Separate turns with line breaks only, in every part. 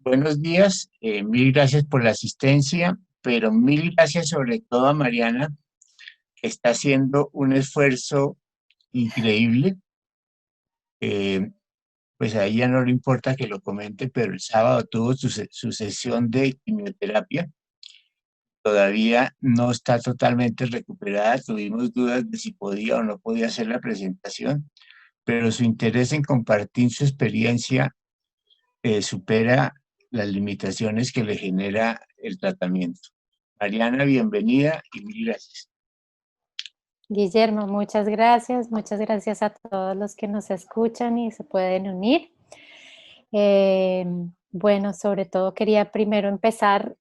Buenos días, mil gracias por la asistencia, pero mil gracias sobre todo a Mariana, que está haciendo un esfuerzo increíble. Eh, pues a ella no le importa que lo comente, pero el sábado tuvo su sesión de quimioterapia. Todavía no está totalmente recuperada. Tuvimos dudas de si podía o no podía hacer la presentación, pero su interés en compartir su experiencia supera las limitaciones que le genera el tratamiento. Mariana, bienvenida y mil gracias.
Guillermo, muchas gracias a todos los que nos escuchan y se pueden unir. Eh, bueno, sobre todo quería primero empezar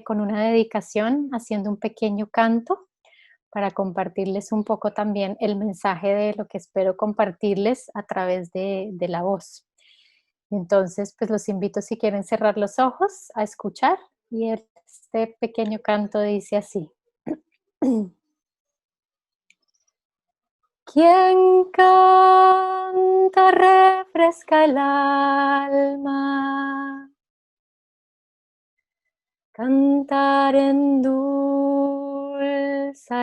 con una dedicación haciendo un pequeño canto para compartirles un poco también el mensaje de lo que espero compartirles a través de la voz. Entonces, pues los invito si quieren cerrar los ojos a escuchar y este pequeño canto dice así. Quien canta refresca el alma, cantar endulza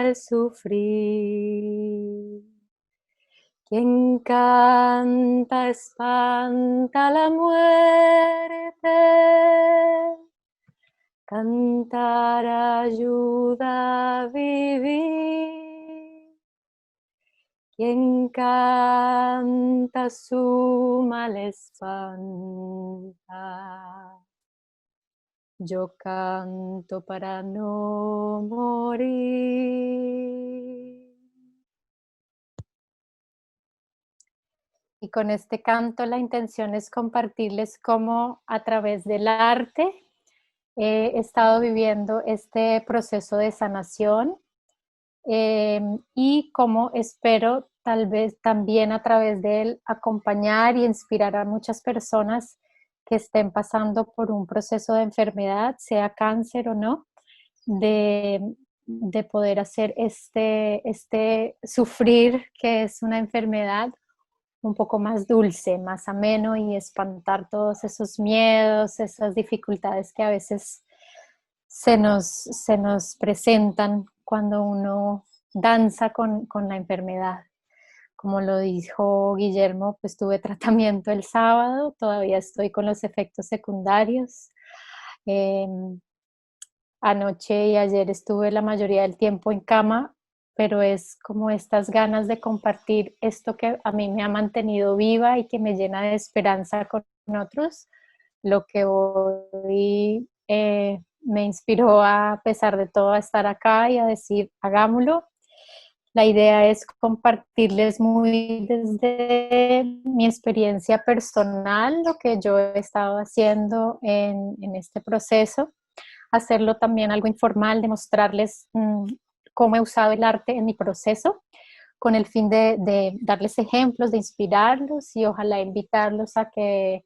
el sufrir. Quien canta espanta la muerte, cantar ayuda a vivir. Quien canta su mal espanta. Yo canto para no morir. Y con este canto la intención es compartirles cómo a través del arte he estado viviendo este proceso de sanación y cómo espero tal vez también a través de él acompañar y inspirar a muchas personas que estén pasando por un proceso de enfermedad, sea cáncer o no, de, de poder hacer este sufrir que es una enfermedad un poco más dulce, más ameno y espantar todos esos miedos, esas dificultades que a veces se nos presentan cuando uno danza con la enfermedad. Como lo dijo Guillermo, pues tuve tratamiento el sábado, todavía estoy con los efectos secundarios. Eh, Anoche y ayer estuve la mayoría del tiempo en cama, pero es como estas ganas de compartir esto que a mí me ha mantenido viva y que me llena de esperanza con otros, lo que hoy me inspiró a pesar de todo a estar acá y a decir, hagámoslo. La idea es compartirles muy desde mi experiencia personal, lo que yo he estado haciendo en este proceso, hacerlo también algo informal, demostrarles cómo he usado el arte en mi proceso, con el fin de darles ejemplos, de inspirarlos y ojalá invitarlos a que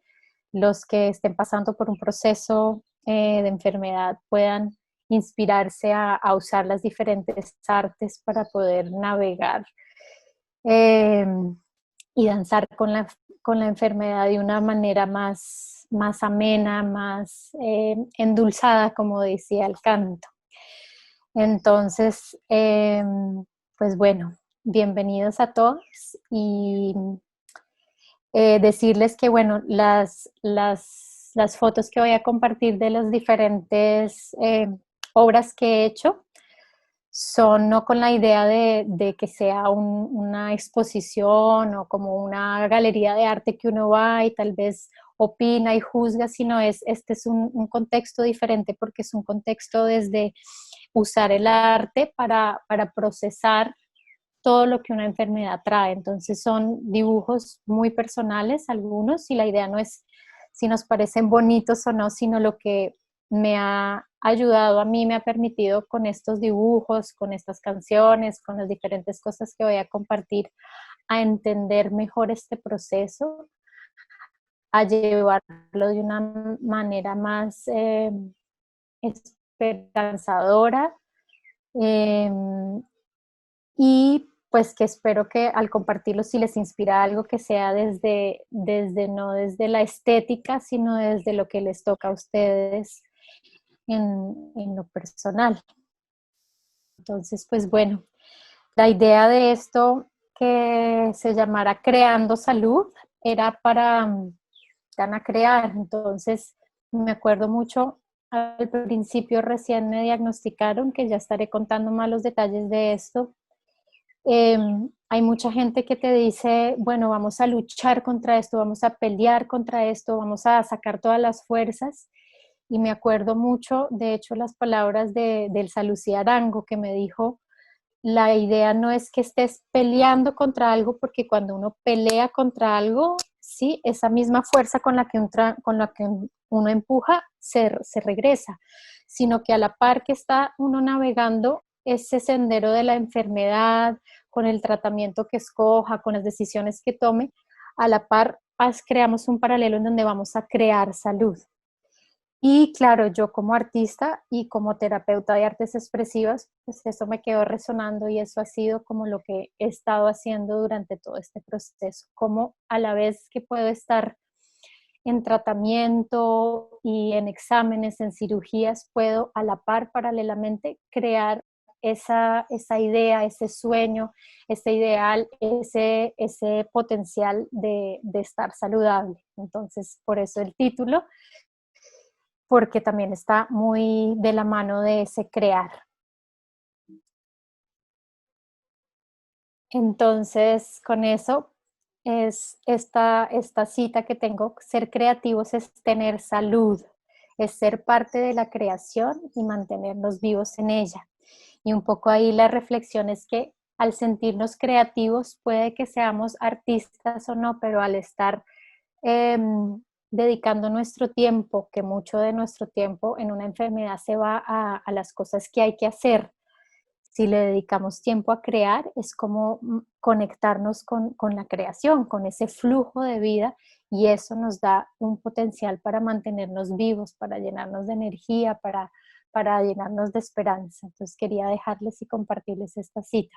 los que estén pasando por un proceso de enfermedad puedan inspirarse a usar las diferentes artes para poder navegar eh, y danzar con la enfermedad de una manera más amena, más endulzada, como decía el canto. Entonces, pues bueno, bienvenidos a todos y decirles que, bueno, las fotos que voy a compartir de las diferentes obras que he hecho son no con la idea de que sea una exposición o como una galería de arte que uno va y tal vez opina y juzga, sino este es un contexto diferente porque es un contexto desde usar el arte para procesar todo lo que una enfermedad trae. Entonces son dibujos muy personales algunos y la idea no es si nos parecen bonitos o no, sino lo que me ha ayudado a mí, me ha permitido con estos dibujos, con estas canciones, con las diferentes cosas que voy a compartir, a entender mejor este proceso, a llevarlo de una manera más esperanzadora eh, y pues que espero que al compartirlo, si les inspira algo, que sea no desde la estética, sino desde lo que les toca a ustedes en lo personal. Entonces, pues bueno, la idea de esto que se llamara Creando Salud era para dan a crear. Entonces, me acuerdo mucho al principio recién me diagnosticaron, que ya estaré contando más los detalles de esto. Hay mucha gente que te dice, bueno, vamos a luchar contra esto, vamos a pelear contra esto, vamos a sacar todas las fuerzas. Y me acuerdo mucho, de hecho, las palabras del Salucía Arango, que me dijo, la idea no es que estés peleando contra algo, porque cuando uno pelea contra algo, sí, esa misma fuerza con la que uno empuja se regresa, sino que a la par que está uno navegando ese sendero de la enfermedad, con el tratamiento que escoja, con las decisiones que tome, a la par creamos un paralelo en donde vamos a crear salud. Y claro, yo como artista y como terapeuta de artes expresivas, pues eso me quedó resonando y eso ha sido como lo que he estado haciendo durante todo este proceso, como a la vez que puedo estar en tratamiento y en exámenes, en cirugías, puedo a la par, paralelamente, crear esa idea, ese sueño, ese ideal, ese potencial de estar saludable. Entonces, por eso el título, porque también está muy de la mano de ese crear. Entonces, con eso es esta cita que tengo, ser creativos es tener salud, es ser parte de la creación y mantenernos vivos en ella. Y un poco ahí la reflexión es que al sentirnos creativos puede que seamos artistas o no, pero al estar eh, dedicando nuestro tiempo, que mucho de nuestro tiempo en una enfermedad se va a las cosas que hay que hacer. Si le dedicamos tiempo a crear, es como conectarnos con la creación, con ese flujo de vida, y eso nos da un potencial para mantenernos vivos, para llenarnos de energía, para llenarnos de esperanza. Entonces quería dejarles y compartirles esta cita.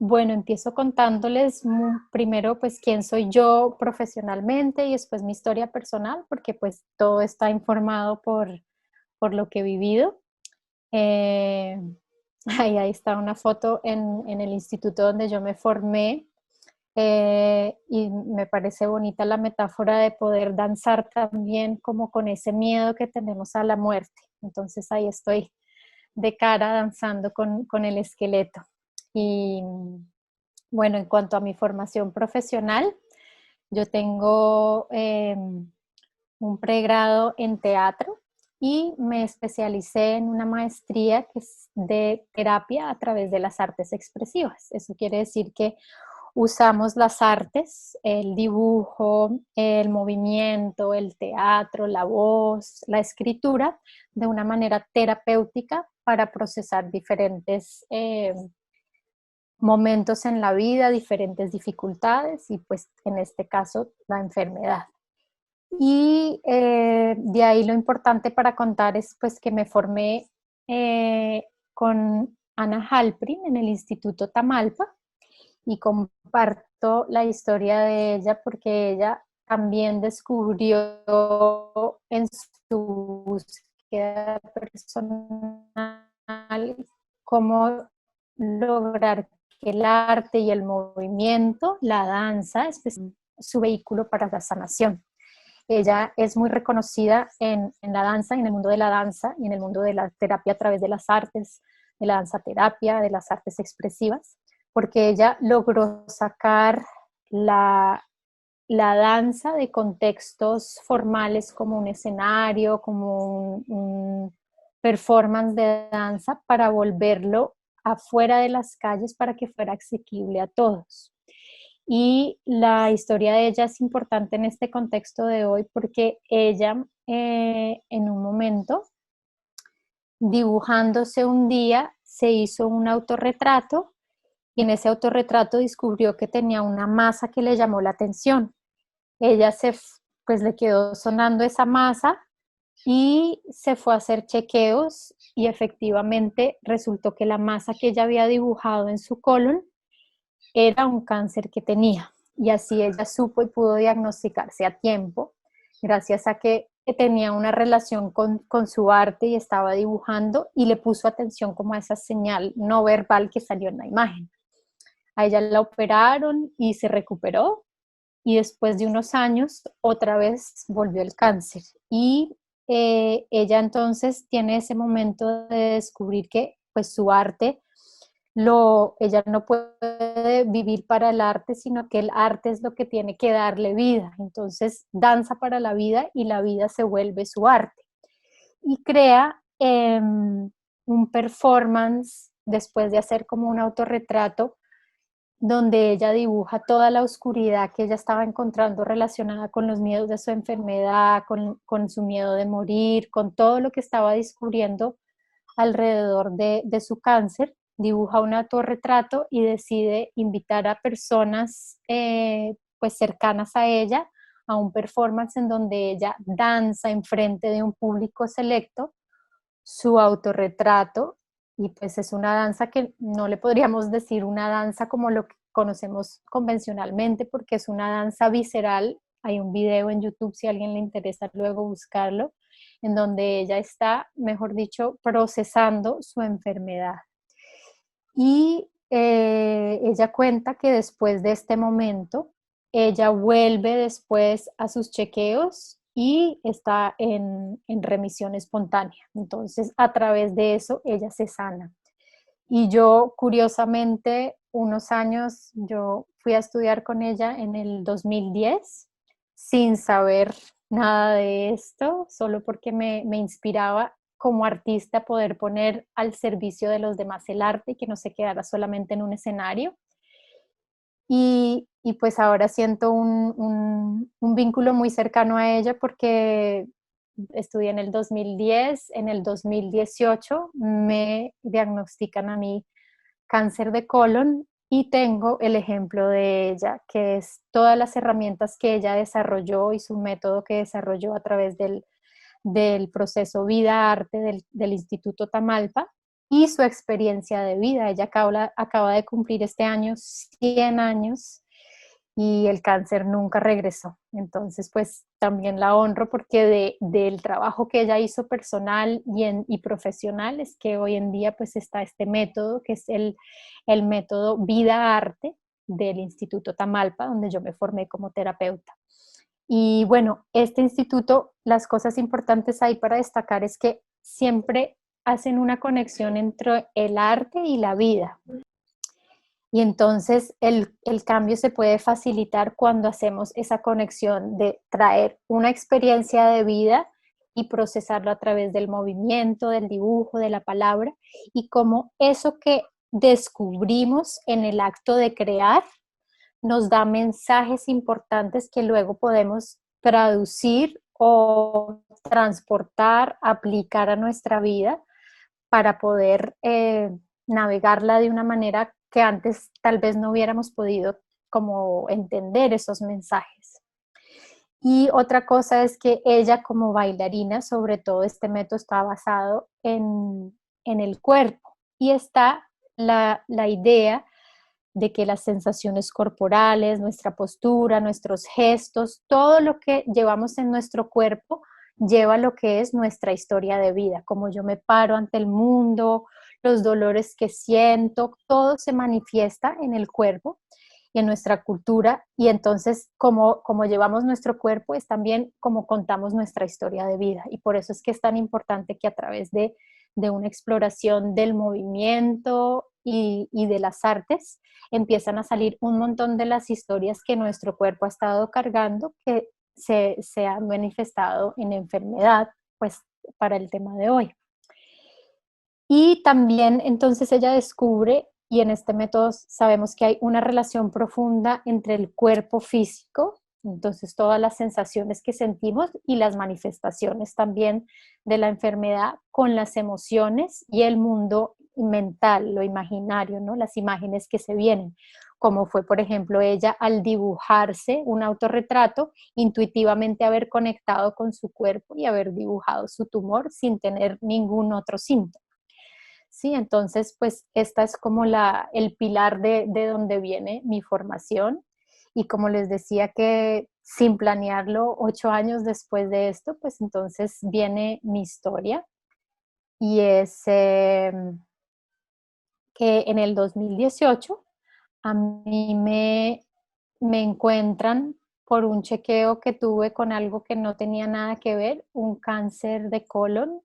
Bueno, empiezo contándoles primero pues quién soy yo profesionalmente y después mi historia personal, porque pues todo está informado por lo que he vivido. Eh, ahí está una foto en el instituto donde yo me formé, y me parece bonita la metáfora de poder danzar también como con ese miedo que tenemos a la muerte. Entonces ahí estoy de cara danzando con el esqueleto. Y bueno, en cuanto a mi formación profesional, yo tengo un pregrado en teatro y me especialicé en una maestría que es de terapia a través de las artes expresivas. Eso quiere decir que usamos las artes, el dibujo, el movimiento, el teatro, la voz, la escritura, de una manera terapéutica para procesar diferentes momentos en la vida, diferentes dificultades y pues en este caso la enfermedad. Y de ahí lo importante para contar es pues que me formé con Ana Halprin en el Instituto Tamalpa y comparto la historia de ella porque ella también descubrió en su búsqueda personal cómo lograr que el arte y el movimiento, la danza, es su vehículo para la sanación. Ella es muy reconocida en la danza, en el mundo de la danza y en el mundo de la terapia a través de las artes, de la danza terapia, de las artes expresivas, porque ella logró sacar la danza de contextos formales como un escenario, como un performance de danza, para volverlo afuera de las calles para que fuera asequible a todos. Y la historia de ella es importante en este contexto de hoy porque ella en un momento, dibujándose un día, se hizo un autorretrato y en ese autorretrato descubrió que tenía una masa que le llamó la atención. Ella pues le quedó sonando esa masa y se fue a hacer chequeos y efectivamente resultó que la masa que ella había dibujado en su colon era un cáncer que tenía. Y así ella supo y pudo diagnosticarse a tiempo, gracias a que tenía una relación con su arte y estaba dibujando y le puso atención como a esa señal no verbal que salió en la imagen. A ella la operaron y se recuperó y después de unos años otra vez volvió el cáncer. Y ella entonces tiene ese momento de descubrir que pues su arte ella no puede vivir para el arte, sino que el arte es lo que tiene que darle vida. Entonces danza para la vida y la vida se vuelve su arte. Y crea un performance después de hacer como un autorretrato donde ella dibuja toda la oscuridad que ella estaba encontrando relacionada con los miedos de su enfermedad, con su miedo de morir, con todo lo que estaba descubriendo alrededor de su cáncer. Dibuja un autorretrato y decide invitar a personas pues cercanas a ella a un performance en donde ella danza enfrente de un público selecto su autorretrato, y pues es una danza que no le podríamos decir una danza como lo que conocemos convencionalmente, porque es una danza visceral. Hay un video en YouTube, si a alguien le interesa luego buscarlo, en donde ella está, mejor dicho, procesando su enfermedad. Y ella cuenta que después de este momento, ella vuelve después a sus chequeos y está en remisión espontánea. Entonces, a través de eso, ella se sana. Y yo, curiosamente, unos años, yo fui a estudiar con ella en el 2010, sin saber nada de esto, solo porque me inspiraba como artista poder poner al servicio de los demás el arte y que no se quedara solamente en un escenario. Y pues ahora siento un vínculo muy cercano a ella porque estudié en el 2010, en el 2018 me diagnostican a mí cáncer de colon y tengo el ejemplo de ella, que es todas las herramientas que ella desarrolló y su método que desarrolló a través del proceso Vida Arte del Instituto Tamalpa y su experiencia de vida. Ella acaba de cumplir este año 100 años y el cáncer nunca regresó. Entonces, pues también la honro porque del trabajo que ella hizo personal y profesional es que hoy en día pues está este método que es el método Vida Arte del Instituto Tamalpa, donde yo me formé como terapeuta. Y bueno, este instituto, las cosas importantes ahí para destacar es que siempre hacen una conexión entre el arte y la vida. Y entonces el cambio se puede facilitar cuando hacemos esa conexión de traer una experiencia de vida y procesarlo a través del movimiento, del dibujo, de la palabra, y como eso que descubrimos en el acto de crear nos da mensajes importantes que luego podemos traducir o transportar, aplicar a nuestra vida para poder navegarla de una manera que antes tal vez no hubiéramos podido como entender esos mensajes. Y otra cosa es que ella como bailarina, sobre todo este método está basado en el cuerpo y está la idea de que las sensaciones corporales, nuestra postura, nuestros gestos, todo lo que llevamos en nuestro cuerpo lleva lo que es nuestra historia de vida, como yo me paro ante el mundo, los dolores que siento, todo se manifiesta en el cuerpo y en nuestra cultura y entonces como llevamos nuestro cuerpo es también como contamos nuestra historia de vida y por eso es que es tan importante que a través de una exploración del movimiento y de las artes empiezan a salir un montón de las historias que nuestro cuerpo ha estado cargando que se han manifestado en enfermedad, pues para el tema de hoy. Y también entonces ella descubre, y en este método sabemos que hay una relación profunda entre el cuerpo físico, entonces todas las sensaciones que sentimos y las manifestaciones también de la enfermedad con las emociones y el mundo mental, lo imaginario, ¿no? Las imágenes que se vienen. como fue, por ejemplo, ella al dibujarse un autorretrato, intuitivamente haber conectado con su cuerpo y haber dibujado su tumor sin tener ningún otro síntoma. Sí, entonces, pues esta es como el pilar de donde viene mi formación. Y como les decía que sin planearlo, 8 años después de esto, pues entonces viene mi historia. Y es que en el 2018 a mí me encuentran por un chequeo que tuve con algo que no tenía nada que ver, un cáncer de colon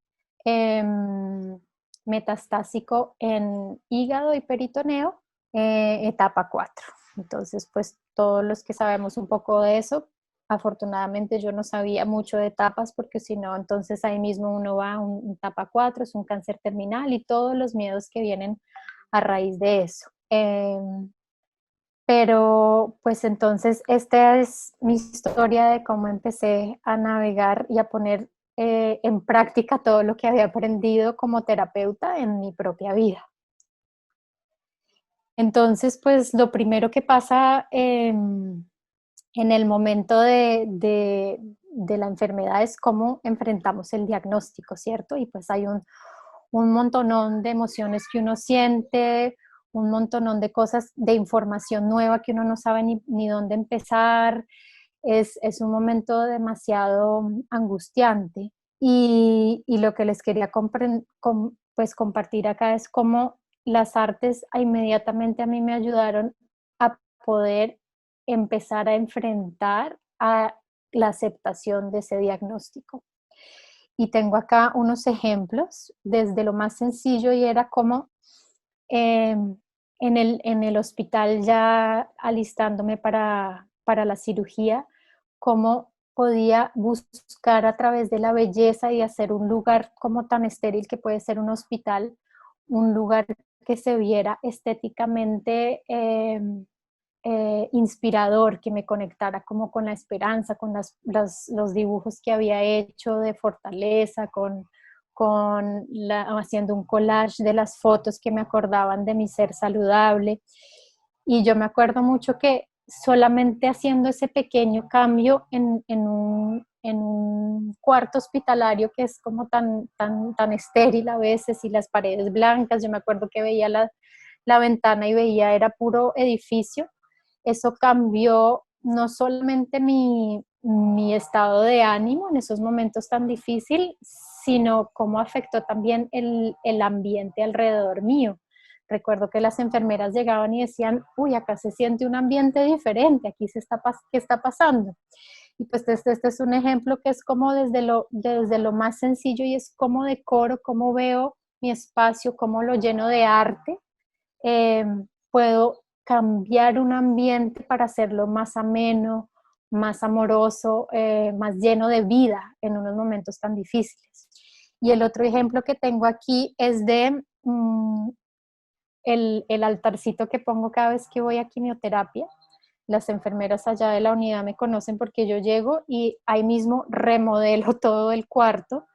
metastásico en hígado y peritoneo, etapa 4. Entonces, pues todos los que sabemos un poco de eso, afortunadamente yo no sabía mucho de etapas porque si no, entonces ahí mismo uno va a un etapa 4, es un cáncer terminal y todos los miedos que vienen a raíz de eso. Pero pues entonces esta es mi historia de cómo empecé a navegar y a poner en práctica todo lo que había aprendido como terapeuta en mi propia vida. Entonces, pues lo primero que pasa en el momento de la enfermedad es cómo enfrentamos el diagnóstico, ¿cierto? Y pues hay un montonón de emociones que uno siente, un montonón de cosas, de información nueva que uno no sabe ni dónde empezar. Es un momento demasiado angustiante. Y lo que les quería pues compartir acá es cómo las artes inmediatamente a mí me ayudaron a poder empezar a enfrentar a la aceptación de ese diagnóstico. Y tengo acá unos ejemplos, desde lo más sencillo y era como eh, en el hospital ya alistándome para la cirugía, cómo podía buscar a través de la belleza y hacer un lugar como tan estéril que puede ser un hospital, un lugar que se viera estéticamente inspirador, que me conectara como con la esperanza, con los dibujos que había hecho de fortaleza, haciendo un collage de las fotos que me acordaban de mi ser saludable. Y yo me acuerdo mucho que solamente haciendo ese pequeño cambio en un cuarto hospitalario que es como tan estéril a veces y las paredes blancas, yo me acuerdo que veía la ventana y veía era puro edificio. Eso cambió no solamente mi estado de ánimo en esos momentos tan difíciles, sino cómo afectó también el ambiente alrededor mío. Recuerdo que las enfermeras llegaban y decían, uy, acá se siente un ambiente diferente, aquí ¿qué está pasando? Y pues este es un ejemplo que es como desde lo más sencillo y es cómo decoro, cómo veo mi espacio, cómo lo lleno de arte. eh, Puedo cambiar un ambiente para hacerlo más ameno, más amoroso, más lleno de vida en unos momentos tan difíciles. Y el otro ejemplo que tengo aquí es de el altarcito que pongo cada vez que voy a quimioterapia. Las enfermeras allá de la unidad me conocen porque yo llego y ahí mismo remodelo todo el cuarto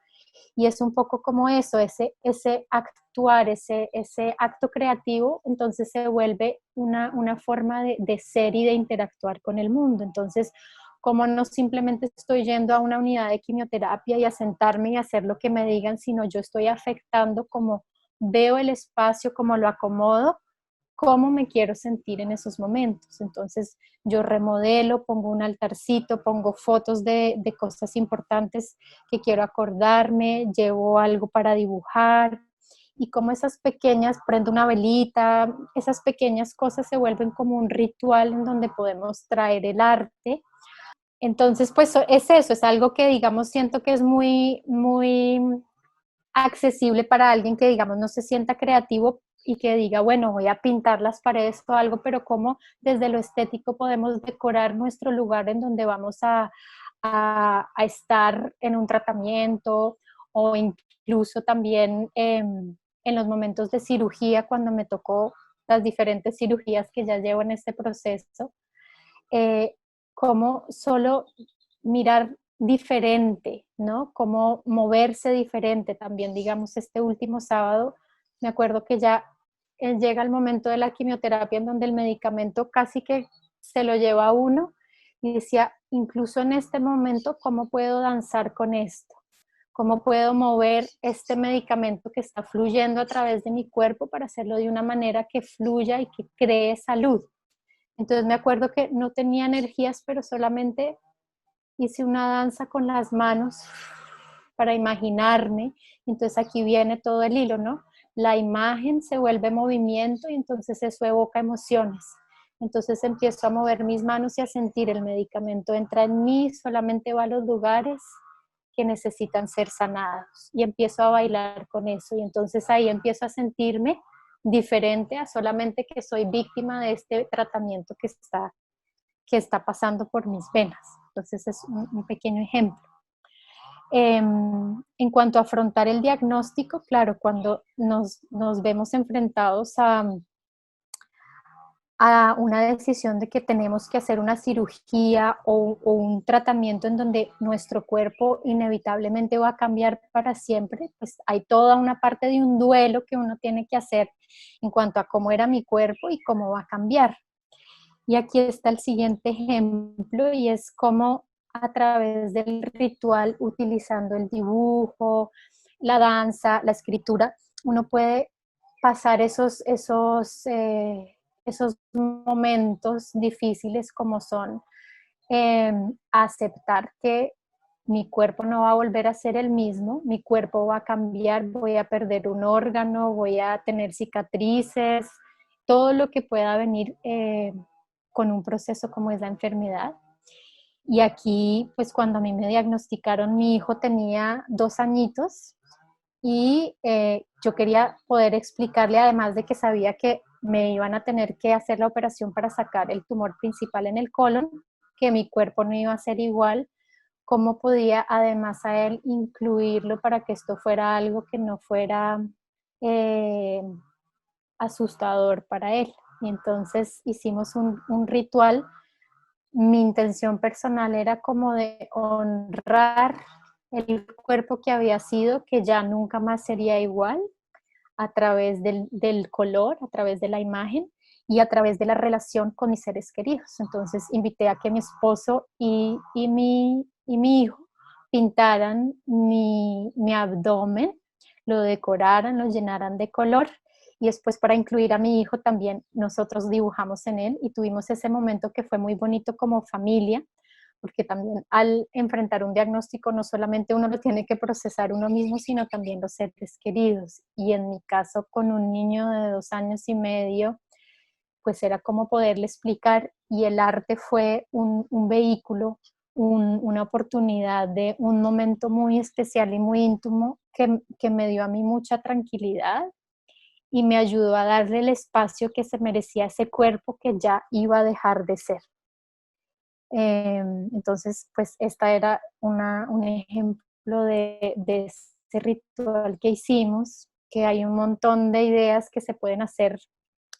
y es un poco como eso, ese actuar, ese acto creativo, entonces se vuelve una forma de ser y de interactuar con el mundo. Entonces, como no simplemente estoy yendo a una unidad de quimioterapia y a sentarme y hacer lo que me digan, sino yo estoy afectando como veo el espacio, como lo acomodo, cómo me quiero sentir en esos momentos. Entonces yo remodelo, pongo un altarcito, pongo fotos de cosas importantes que quiero acordarme, llevo algo para dibujar y como esas pequeñas, prendo una velita, esas pequeñas cosas se vuelven como un ritual en donde podemos traer el arte. Entonces, pues es eso, es algo que digamos siento que es muy, muy accesible para alguien que, digamos, no se sienta creativo y que diga, bueno, voy a pintar las paredes o algo, pero cómo desde lo estético podemos decorar nuestro lugar en donde vamos a estar en un tratamiento o incluso también en los momentos de cirugía, cuando me tocó las diferentes cirugías que ya llevo en este proceso, eh, cómo solo mirar diferente, ¿no? Cómo moverse diferente también, digamos, este último sábado, me acuerdo que ya llega el momento de la quimioterapia en donde el medicamento casi que se lo lleva a uno, y decía, incluso en este momento, ¿cómo puedo danzar con esto? ¿Cómo puedo mover este medicamento que está fluyendo a través de mi cuerpo para hacerlo de una manera que fluya y que cree salud? Entonces me acuerdo que no tenía energías, pero solamente hice una danza con las manos para imaginarme. Entonces aquí viene todo el hilo, ¿no? La imagen se vuelve movimiento y entonces eso evoca emociones. Entonces empiezo a mover mis manos y a sentir el medicamento entra en mí, solamente va a los lugares que necesitan ser sanados y empiezo a bailar con eso y entonces ahí empiezo a sentirme diferente a solamente que soy víctima de este tratamiento que está pasando por mis venas. Entonces es un pequeño ejemplo. En cuanto a afrontar el diagnóstico, claro, cuando nos vemos enfrentados a una decisión de que tenemos que hacer una cirugía o un tratamiento en donde nuestro cuerpo inevitablemente va a cambiar para siempre, pues hay toda una parte de un duelo que uno tiene que hacer en cuanto a cómo era mi cuerpo y cómo va a cambiar. Y aquí está el siguiente ejemplo y es cómo a través del ritual, utilizando el dibujo, la danza, la escritura, uno puede pasar esos momentos difíciles como son aceptar que mi cuerpo no va a volver a ser el mismo, mi cuerpo va a cambiar, voy a perder un órgano, voy a tener cicatrices, todo lo que pueda venir con un proceso como es la enfermedad. Y aquí, pues cuando a mí me diagnosticaron, mi hijo tenía 2 añitos y yo quería poder explicarle, además de que sabía que me iban a tener que hacer la operación para sacar el tumor principal en el colon, que mi cuerpo no iba a ser igual, cómo podía además a él incluirlo para que esto fuera algo que no fuera eh, asustador para él. Y entonces hicimos un ritual. Mi intención personal era como de honrar el cuerpo que había sido, que ya nunca más sería igual, a través del color, a través de la imagen y a través de la relación con mis seres queridos. Entonces invité a que mi esposo y mi hijo pintaran mi abdomen, lo decoraran, lo llenaran de color y después para incluir a mi hijo también nosotros dibujamos en él y tuvimos ese momento que fue muy bonito como familia, porque también al enfrentar un diagnóstico no solamente uno lo tiene que procesar uno mismo, sino también los seres queridos. Y en mi caso, con un niño de 2 años y medio, pues era como poderle explicar y el arte fue un vehículo, una oportunidad de un momento muy especial y muy íntimo que me dio a mí mucha tranquilidad y me ayudó a darle el espacio que se merecía ese cuerpo que ya iba a dejar de ser. Entonces, pues esta era un ejemplo de ese ritual que hicimos, que hay un montón de ideas que se pueden hacer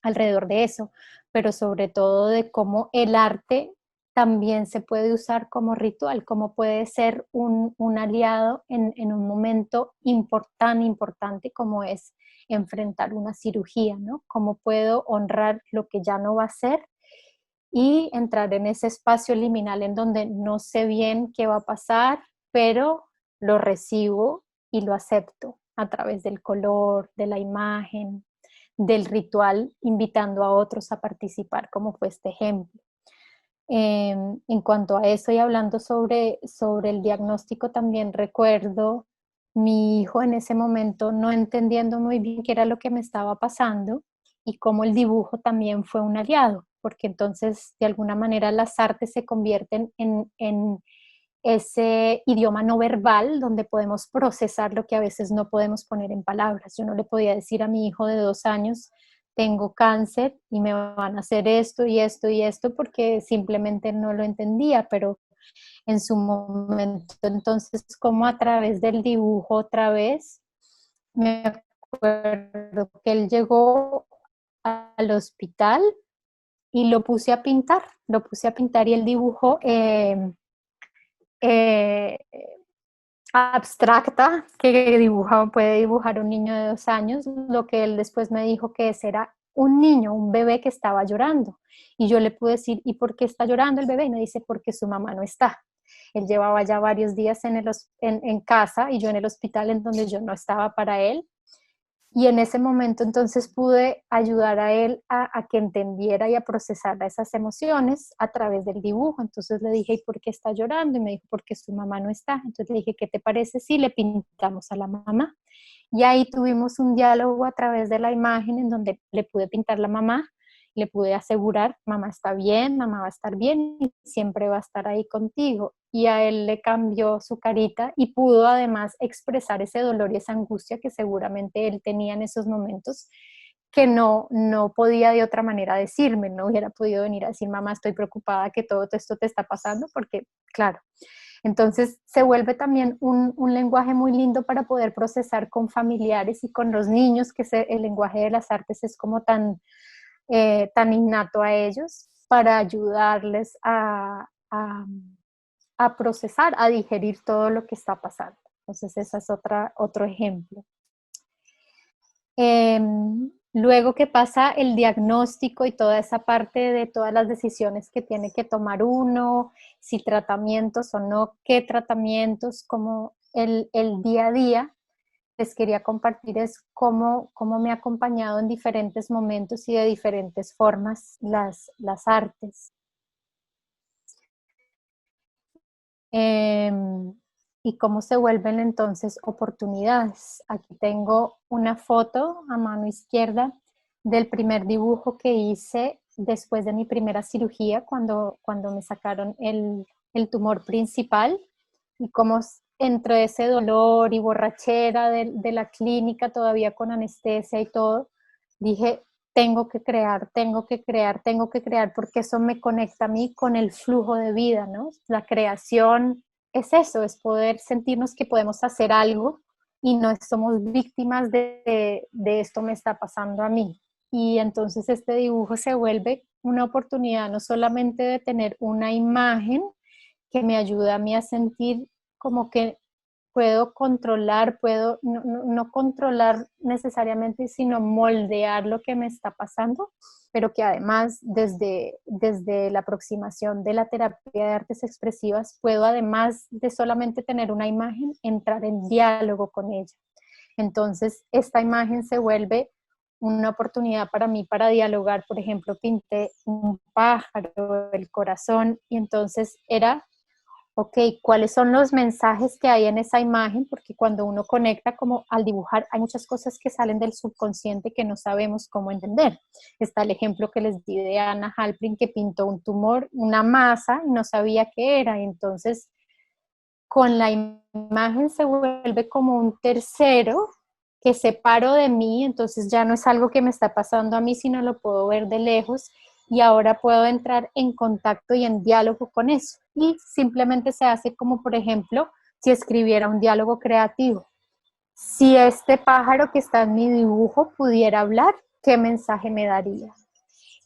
alrededor de eso, pero sobre todo de cómo el arte también se puede usar como ritual, cómo puede ser un aliado en un momento tan importante como es enfrentar una cirugía, ¿no? Cómo puedo honrar lo que ya no va a ser y entrar en ese espacio liminal en donde no sé bien qué va a pasar, pero lo recibo y lo acepto a través del color, de la imagen, del ritual, invitando a otros a participar, como fue este ejemplo. En cuanto a eso y hablando sobre el diagnóstico, también recuerdo mi hijo en ese momento no entendiendo muy bien qué era lo que me estaba pasando y cómo el dibujo también fue un aliado, porque entonces de alguna manera las artes se convierten en ese idioma no verbal donde podemos procesar lo que a veces no podemos poner en palabras. Yo no le podía decir a mi hijo de 2 años, tengo cáncer y me van a hacer esto y esto y esto porque simplemente no lo entendía, pero en su momento, entonces como a través del dibujo otra vez, me acuerdo que él llegó al hospital y lo puse a pintar y él dibujó eh, abstracta que puede dibujar un niño de 2 años, lo que él después me dijo que ese era un niño, un bebé que estaba llorando. Y yo le pude decir, ¿y por qué está llorando el bebé? Y me dice, porque su mamá no está. Él llevaba ya varios días en casa y yo en el hospital en donde yo no estaba para él. Y en ese momento entonces pude ayudar a él a que entendiera y a procesar esas emociones a través del dibujo. Entonces le dije, ¿y por qué está llorando? Y me dijo, porque su mamá no está. Entonces le dije, ¿qué te parece si le pintamos a la mamá? Y ahí tuvimos un diálogo a través de la imagen en donde le pude pintar la mamá, le pude asegurar, mamá está bien, mamá va a estar bien y siempre va a estar ahí contigo. Y a él le cambió su carita y pudo además expresar ese dolor y esa angustia que seguramente él tenía en esos momentos que no podía de otra manera decirme, no hubiera podido venir a decir, mamá, estoy preocupada que todo esto te está pasando, porque claro, entonces se vuelve también un lenguaje muy lindo para poder procesar con familiares y con los niños, que el lenguaje de las artes es como tan innato a ellos, para ayudarles a procesar, a digerir todo lo que está pasando. Entonces ese es otro ejemplo. Luego que pasa el diagnóstico y toda esa parte de todas las decisiones que tiene que tomar uno, si tratamientos o no, qué tratamientos, como el día a día, les quería compartir es cómo me ha acompañado en diferentes momentos y de diferentes formas las artes. Em, y cómo se vuelven entonces oportunidades. Aquí tengo una foto a mano izquierda del primer dibujo que hice después de mi primera cirugía, cuando me sacaron el tumor principal, y cómo entre ese dolor y borrachera de la clínica, todavía con anestesia y todo, dije, tengo que crear, tengo que crear, tengo que crear, porque eso me conecta a mí con el flujo de vida, ¿no? La creación es eso, es poder sentirnos que podemos hacer algo y no somos víctimas de esto me está pasando a mí. Y entonces este dibujo se vuelve una oportunidad no solamente de tener una imagen que me ayuda a mí a sentir como que puedo controlar, no controlar necesariamente, sino moldear lo que me está pasando, pero que además desde la aproximación de la terapia de artes expresivas puedo, además de solamente tener una imagen, entrar en diálogo con ella. Entonces, esta imagen se vuelve una oportunidad para mí para dialogar. Por ejemplo, pinté un pájaro, el corazón, y entonces era, ok, ¿cuáles son los mensajes que hay en esa imagen? Porque cuando uno conecta como al dibujar, hay muchas cosas que salen del subconsciente que no sabemos cómo entender. Está el ejemplo que les di de Anna Halprin, que pintó un tumor, una masa, y no sabía qué era. Y entonces, con la imagen se vuelve como un tercero que separo de mí, entonces ya no es algo que me está pasando a mí, sino lo puedo ver de lejos y ahora puedo entrar en contacto y en diálogo con eso. Y simplemente se hace como, por ejemplo, si escribiera un diálogo creativo. Si este pájaro que está en mi dibujo pudiera hablar, ¿qué mensaje me daría?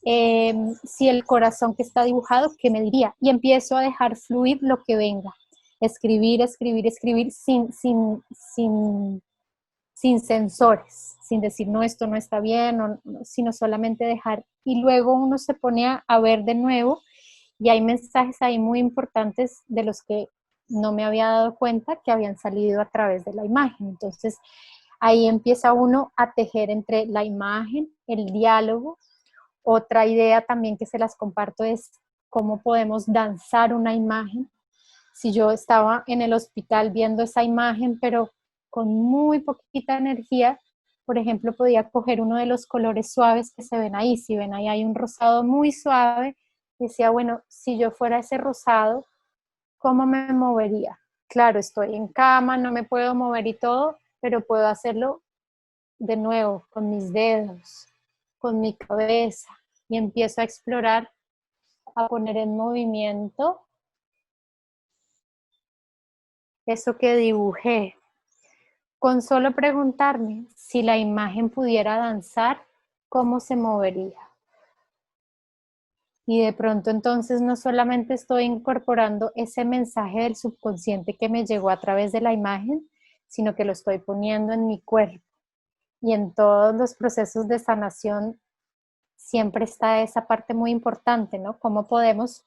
Si el corazón que está dibujado, ¿qué me diría? Y empiezo a dejar fluir lo que venga. Escribir, escribir, escribir sin sensores, sin decir, no, esto no está bien, sino solamente dejar. Y luego uno se pone a ver de nuevo y hay mensajes ahí muy importantes de los que no me había dado cuenta que habían salido a través de la imagen. Entonces, ahí empieza uno a tejer entre la imagen, el diálogo. Otra idea también que se las comparto es cómo podemos danzar una imagen. Si yo estaba en el hospital viendo esa imagen, pero con muy poquita energía, por ejemplo, podía coger uno de los colores suaves que se ven ahí. Si ven ahí hay un rosado muy suave, decía, bueno, si yo fuera ese rosado, ¿cómo me movería? Claro, estoy en cama, no me puedo mover y todo, pero puedo hacerlo de nuevo con mis dedos, con mi cabeza, y empiezo a explorar, a poner en movimiento eso que dibujé. Con solo preguntarme si la imagen pudiera danzar, ¿cómo se movería? Y de pronto entonces no solamente estoy incorporando ese mensaje del subconsciente que me llegó a través de la imagen, sino que lo estoy poniendo en mi cuerpo. Y en todos los procesos de sanación siempre está esa parte muy importante, ¿no? Cómo podemos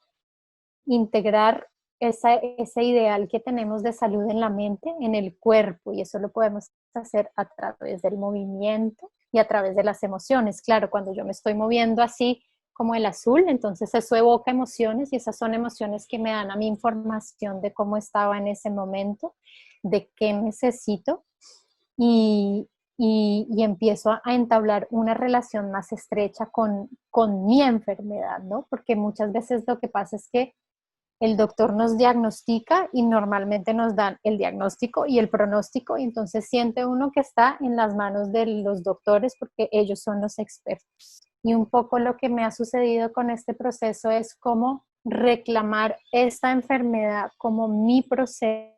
integrar ese ideal que tenemos de salud en la mente, en el cuerpo, y eso lo podemos hacer a través del movimiento y a través de las emociones. Claro, cuando yo me estoy moviendo así como el azul, entonces eso evoca emociones y esas son emociones que me dan a mí información de cómo estaba en ese momento, de qué necesito y, y empiezo a entablar una relación más estrecha con mi enfermedad, ¿no? Porque muchas veces lo que pasa es que el doctor nos diagnostica y normalmente nos dan el diagnóstico y el pronóstico y entonces siente uno que está en las manos de los doctores porque ellos son los expertos. Y un poco lo que me ha sucedido con este proceso es cómo reclamar esta enfermedad como mi proceso.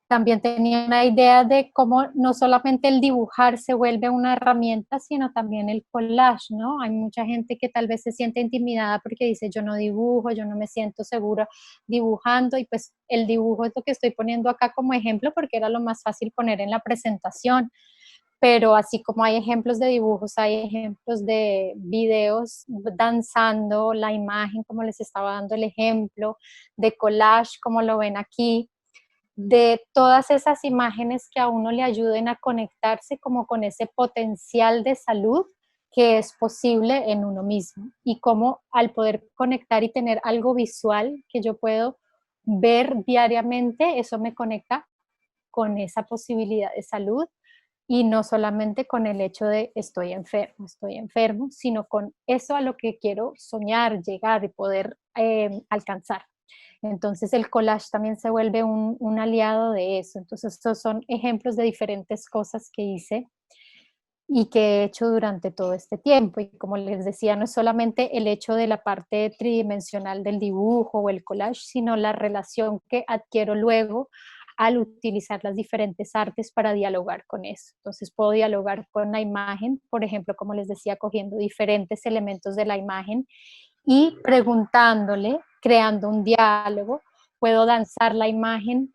También tenía una idea de cómo no solamente el dibujar se vuelve una herramienta, sino también el collage, ¿no? Hay mucha gente que tal vez se siente intimidada porque dice, yo no dibujo, yo no me siento segura dibujando, y pues el dibujo es lo que estoy poniendo acá como ejemplo porque era lo más fácil poner en la presentación. Pero así como hay ejemplos de dibujos, hay ejemplos de videos danzando, la imagen, como les estaba dando el ejemplo, de collage, como lo ven aquí, de todas esas imágenes que a uno le ayuden a conectarse como con ese potencial de salud que es posible en uno mismo y cómo al poder conectar y tener algo visual que yo puedo ver diariamente, eso me conecta con esa posibilidad de salud y no solamente con el hecho de estoy enfermo, sino con eso a lo que quiero soñar, llegar y poder alcanzar. Entonces el collage también se vuelve un aliado de eso. Entonces estos son ejemplos de diferentes cosas que hice y que he hecho durante todo este tiempo. Y como les decía, no es solamente el hecho de la parte tridimensional del dibujo o el collage, sino la relación que adquiero luego al utilizar las diferentes artes para dialogar con eso. Entonces puedo dialogar con la imagen, por ejemplo, como les decía, cogiendo diferentes elementos de la imagen y preguntándole, creando un diálogo, puedo danzar la imagen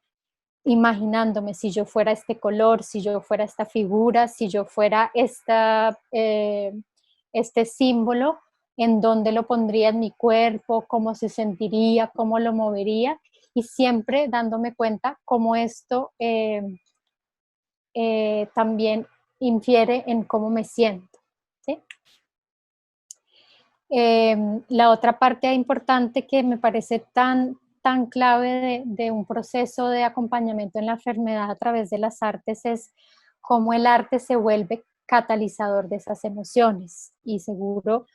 imaginándome si yo fuera este color, si yo fuera esta figura, si yo fuera este símbolo, en dónde lo pondría en mi cuerpo, cómo se sentiría, cómo lo movería, y siempre dándome cuenta cómo esto también infiere en cómo me siento. ¿Sí? La otra parte importante que me parece tan clave de un proceso de acompañamiento en la enfermedad a través de las artes es cómo el arte se vuelve catalizador de esas emociones. Y seguro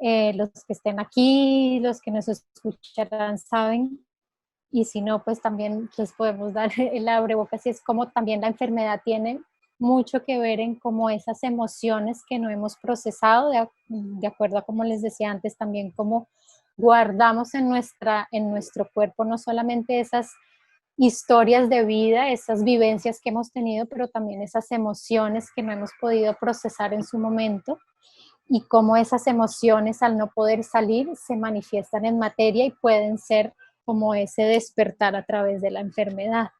los que estén aquí, los que nos escucharán saben, y si no, pues también les podemos dar el abrebocas, y es como también la enfermedad tiene mucho que ver en cómo esas emociones que no hemos procesado, de acuerdo a como les decía antes, también cómo guardamos en nuestro cuerpo no solamente esas historias de vida, esas vivencias que hemos tenido, pero también esas emociones que no hemos podido procesar en su momento, y cómo esas emociones al no poder salir se manifiestan en materia y pueden ser como ese despertar a través de la enfermedad.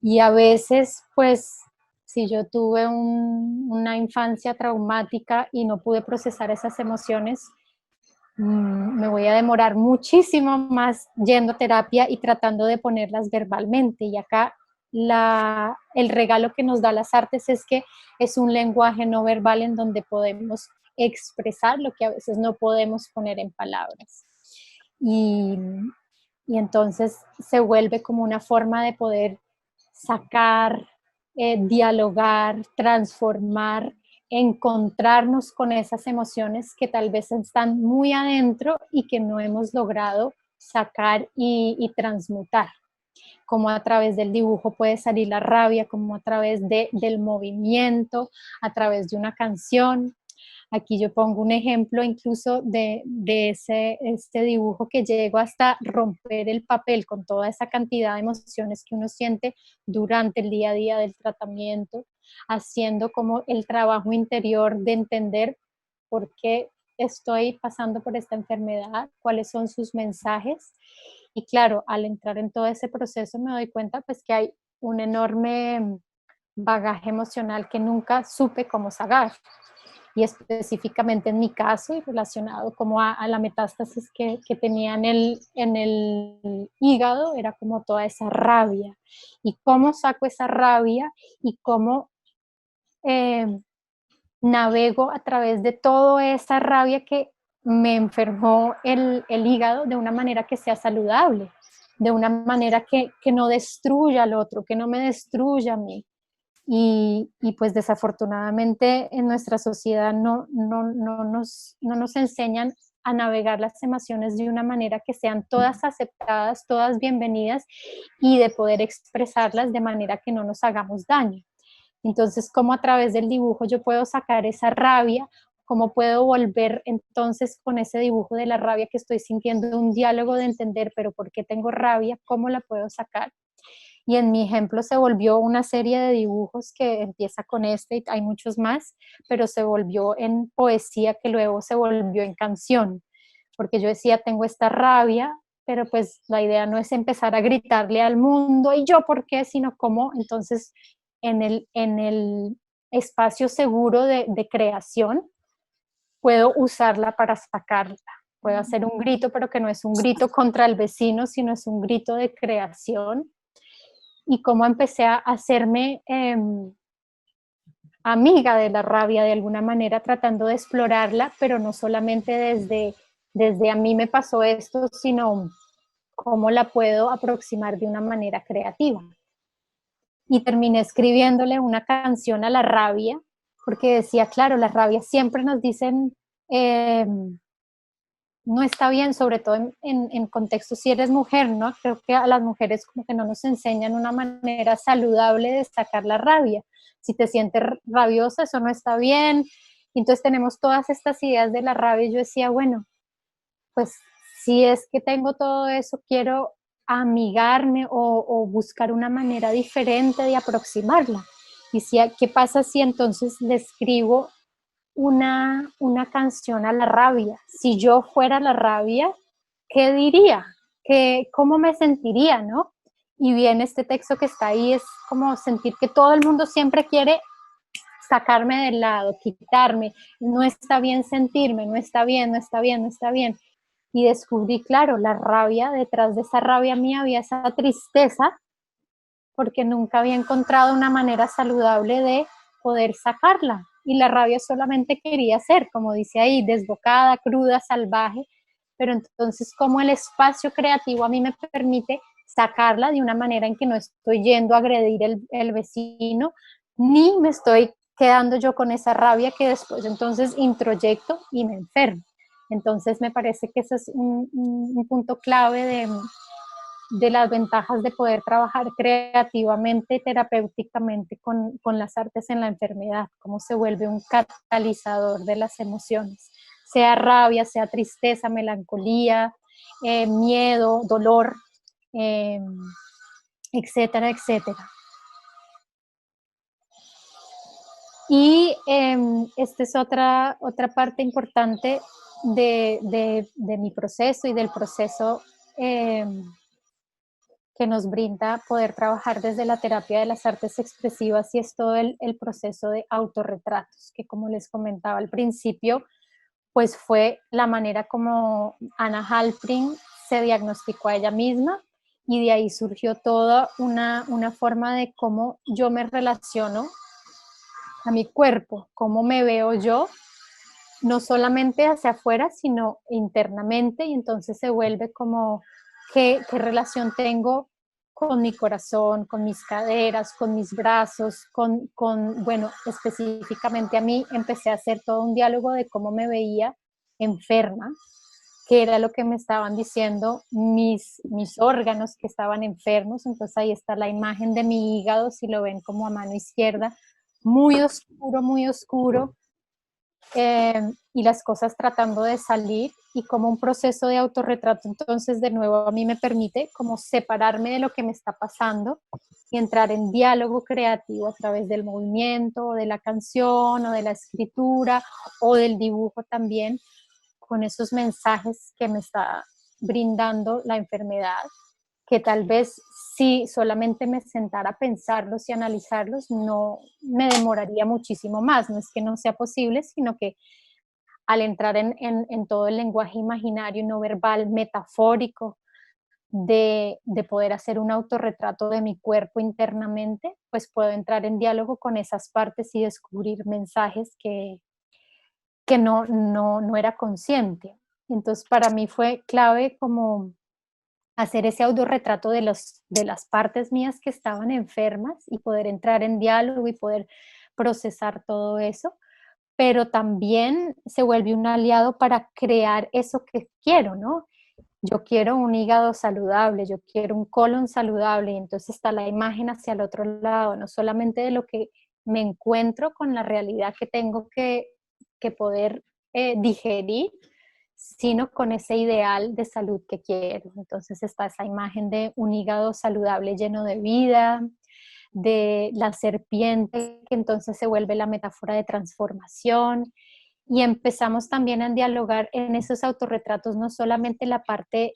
Y a veces, pues, si yo tuve una infancia traumática y no pude procesar esas emociones, me voy a demorar muchísimo más yendo a terapia y tratando de ponerlas verbalmente. Y acá el regalo que nos da las artes es que es un lenguaje no verbal en donde podemos expresar lo que a veces no podemos poner en palabras. Y, y entonces se vuelve como una forma de poder sacar, dialogar, transformar, encontrarnos con esas emociones que tal vez están muy adentro y que no hemos logrado sacar y transmutar. Como a través del dibujo puede salir la rabia, como a través del movimiento, a través de una canción. Aquí yo pongo un ejemplo incluso de este dibujo que llego hasta romper el papel con toda esa cantidad de emociones que uno siente durante el día a día del tratamiento, haciendo como el trabajo interior de entender por qué estoy pasando por esta enfermedad, cuáles son sus mensajes. Y claro, al entrar en todo ese proceso me doy cuenta pues que hay un enorme bagaje emocional que nunca supe cómo sacar. Y específicamente en mi caso y relacionado como a la metástasis que tenía en el hígado, era como toda esa rabia. Y cómo saco esa rabia y cómo eh, navego a través de toda esa rabia que me enfermó el hígado de una manera que sea saludable, de una manera que no destruya al otro, que no me destruya a mí. Y pues desafortunadamente en nuestra sociedad no nos enseñan a navegar las emociones de una manera que sean todas aceptadas, todas bienvenidas y de poder expresarlas de manera que no nos hagamos daño. Entonces, ¿cómo a través del dibujo yo puedo sacar esa rabia? ¿Cómo puedo volver entonces con ese dibujo de la rabia que estoy sintiendo, un diálogo de entender, pero por qué tengo rabia? ¿Cómo la puedo sacar? Y en mi ejemplo se volvió una serie de dibujos que empieza con este, y hay muchos más, pero se volvió en poesía que luego se volvió en canción, porque yo decía, tengo esta rabia, pero pues la idea no es empezar a gritarle al mundo, y yo por qué, sino cómo entonces en el espacio seguro de creación puedo usarla para sacarla. Puedo hacer un grito, pero que no es un grito contra el vecino, sino es un grito de creación. Y cómo empecé a hacerme amiga de la rabia de alguna manera, tratando de explorarla, pero no solamente desde a mí me pasó esto, sino cómo la puedo aproximar de una manera creativa. Y terminé escribiéndole una canción a la rabia, porque decía, claro, la rabia siempre nos dicen, eh, no está bien, sobre todo en contextos si eres mujer, ¿no? Creo que a las mujeres como que no nos enseñan una manera saludable de sacar la rabia. Si te sientes rabiosa, eso no está bien. Entonces tenemos todas estas ideas de la rabia y yo decía, bueno, pues si es que tengo todo eso, quiero amigarme o buscar una manera diferente de aproximarla. Y si, ¿qué pasa si entonces le escribo una canción a la rabia? Si yo fuera la rabia, ¿qué diría? ¿Cómo me sentiría, no? Y bien, este texto que está ahí es como sentir que todo el mundo siempre quiere sacarme del lado, quitarme, no está bien sentirme, no está bien, no está bien, no está bien. Y descubrí, claro, la rabia, detrás de esa rabia mía había esa tristeza, porque nunca había encontrado una manera saludable de poder sacarla. Y la rabia solamente quería ser, como dice ahí, desbocada, cruda, salvaje. Pero entonces, como el espacio creativo a mí me permite sacarla de una manera en que no estoy yendo a agredir el vecino, ni me estoy quedando yo con esa rabia que después entonces introyecto y me enfermo. Entonces me parece que ese es un punto clave de las ventajas de poder trabajar creativamente, terapéuticamente con las artes en la enfermedad, cómo se vuelve un catalizador de las emociones, sea rabia, sea tristeza, melancolía, miedo, dolor, eh, etcétera, etcétera. Y esta es otra parte importante de mi proceso y del proceso que nos brinda poder trabajar desde la terapia de las artes expresivas, y es todo el proceso de autorretratos, que como les comentaba al principio, pues fue la manera como Anna Halprin se diagnosticó a ella misma, y de ahí surgió toda una forma de cómo yo me relaciono a mi cuerpo, cómo me veo yo, no solamente hacia afuera, sino internamente, y entonces se vuelve como qué relación tengo con mi corazón, con mis caderas, con mis brazos, bueno, específicamente a mí empecé a hacer todo un diálogo de cómo me veía enferma, que era lo que me estaban diciendo mis órganos que estaban enfermos. Entonces ahí está la imagen de mi hígado, si lo ven como a mano izquierda, muy oscuro, y las cosas tratando de salir, y como un proceso de autorretrato entonces de nuevo a mí me permite como separarme de lo que me está pasando y entrar en diálogo creativo a través del movimiento o de la canción o de la escritura o del dibujo también, con esos mensajes que me está brindando la enfermedad, que tal vez si solamente me sentara a pensarlos y analizarlos, no me demoraría muchísimo más. No es que no sea posible, sino que al entrar en todo el lenguaje imaginario y no verbal, metafórico, de poder hacer un autorretrato de mi cuerpo internamente, pues puedo entrar en diálogo con esas partes y descubrir mensajes que no era consciente. Entonces, para mí fue clave como hacer ese autorretrato de las partes mías que estaban enfermas y poder entrar en diálogo y poder procesar todo eso, pero también se vuelve un aliado para crear eso que quiero, ¿no? Yo quiero un hígado saludable, yo quiero un colon saludable, y entonces está la imagen hacia el otro lado, no solamente de lo que me encuentro con la realidad que tengo que poder digerir, sino con ese ideal de salud que quiero. Entonces está esa imagen de un hígado saludable lleno de vida, de la serpiente, que entonces se vuelve la metáfora de transformación, y empezamos también a dialogar en esos autorretratos, no solamente la parte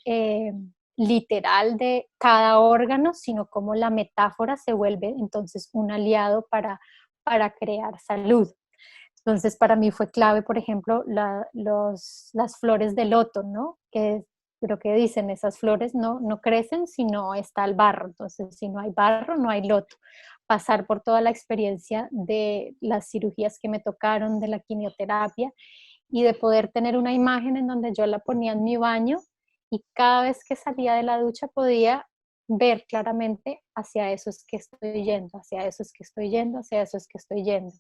literal de cada órgano, sino cómo la metáfora se vuelve entonces un aliado para crear salud. Entonces, para mí fue clave, por ejemplo, las flores de loto, ¿no? Que lo que dicen, esas flores no crecen si no está el barro. Entonces, si no hay barro, no hay loto. Pasar por toda la experiencia de las cirugías que me tocaron, de la quimioterapia, y de poder tener una imagen en donde yo la ponía en mi baño y cada vez que salía de la ducha podía ver claramente hacia eso es que estoy yendo, hacia eso es que estoy yendo, hacia eso es que estoy yendo.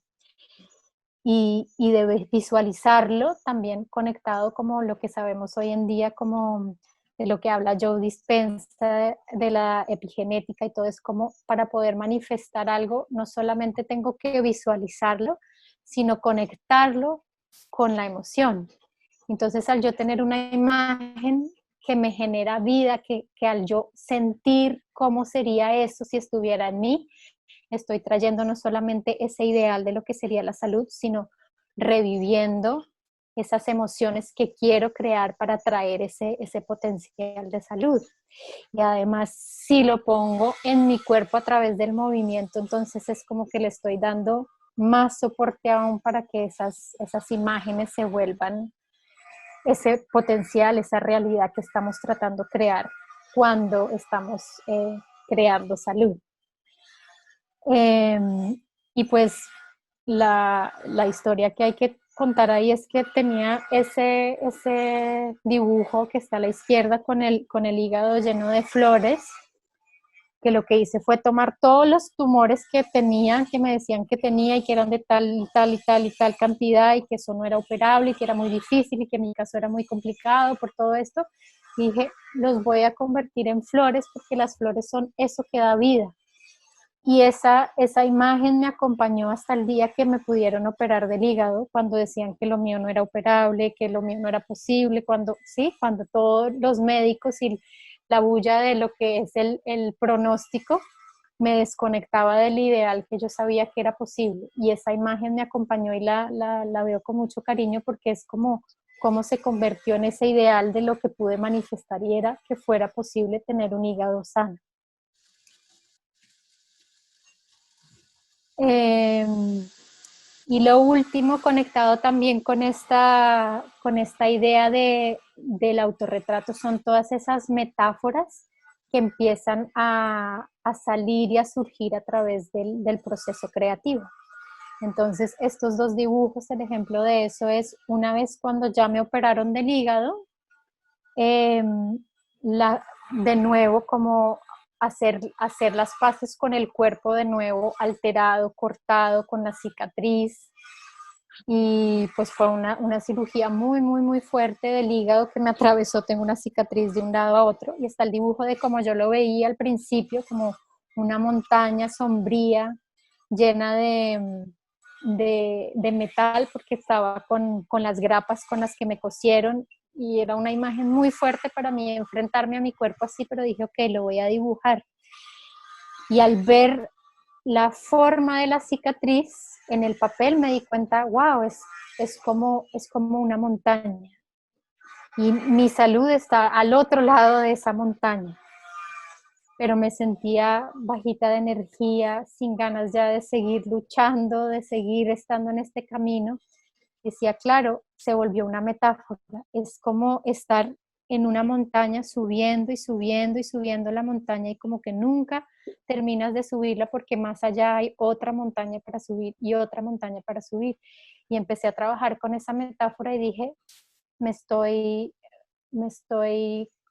Y de visualizarlo también conectado como lo que sabemos hoy en día, como de lo que habla Joe Dispenza de la epigenética y todo, es como para poder manifestar algo, no solamente tengo que visualizarlo, sino conectarlo con la emoción. Entonces, al yo tener una imagen que me genera vida, que al yo sentir cómo sería eso si estuviera en mí, estoy trayendo no solamente ese ideal de lo que sería la salud, sino reviviendo esas emociones que quiero crear para traer ese potencial de salud. Y además, si lo pongo en mi cuerpo a través del movimiento, entonces es como que le estoy dando más soporte aún para que esas imágenes se vuelvan ese potencial, esa realidad que estamos tratando de crear cuando estamos creando salud. Y pues la historia que hay que contar ahí es que tenía ese dibujo que está a la izquierda con el hígado lleno de flores, que lo que hice fue tomar todos los tumores que tenían, que me decían que tenía y que eran de tal y tal y tal y tal cantidad y que eso no era operable y que era muy difícil y que en mi caso era muy complicado por todo esto. Y dije, los voy a convertir en flores porque las flores son eso que da vida. Y esa imagen me acompañó hasta el día que me pudieron operar del hígado, cuando decían que lo mío no era operable, que lo mío no era posible, cuando todos los médicos y la bulla de lo que es el pronóstico me desconectaba del ideal que yo sabía que era posible. Y esa imagen me acompañó y la veo con mucho cariño porque es como cómo se convirtió en ese ideal de lo que pude manifestar y era que fuera posible tener un hígado sano. Eh, y lo último, conectado también con esta idea del autorretrato, son todas esas metáforas que empiezan a salir y a surgir a través del proceso creativo. Entonces, estos dos dibujos, el ejemplo de eso es una vez cuando ya me operaron del hígado, eh, de nuevo como hacer las paces con el cuerpo de nuevo alterado, cortado, con la cicatriz. Y pues fue una cirugía muy, muy, muy fuerte del hígado que me atravesó, tengo una cicatriz de un lado a otro. Y está el dibujo de como yo lo veía al principio, como una montaña sombría, llena de metal, porque estaba con las grapas con las que me cosieron. Y era una imagen muy fuerte para mí enfrentarme a mi cuerpo así, pero dije, ok, lo voy a dibujar. Y al ver la forma de la cicatriz en el papel me di cuenta, wow, es como una montaña. y mi salud está al otro lado de esa montaña, pero me sentía bajita de energía, sin ganas ya de seguir luchando, de seguir estando en este camino. Decía, claro, se volvió una metáfora, es como estar en una montaña subiendo y subiendo y subiendo la montaña y como que nunca terminas de subirla porque más allá hay otra montaña para subir y otra montaña para subir. Y empecé a trabajar con esa metáfora y dije, me estoy,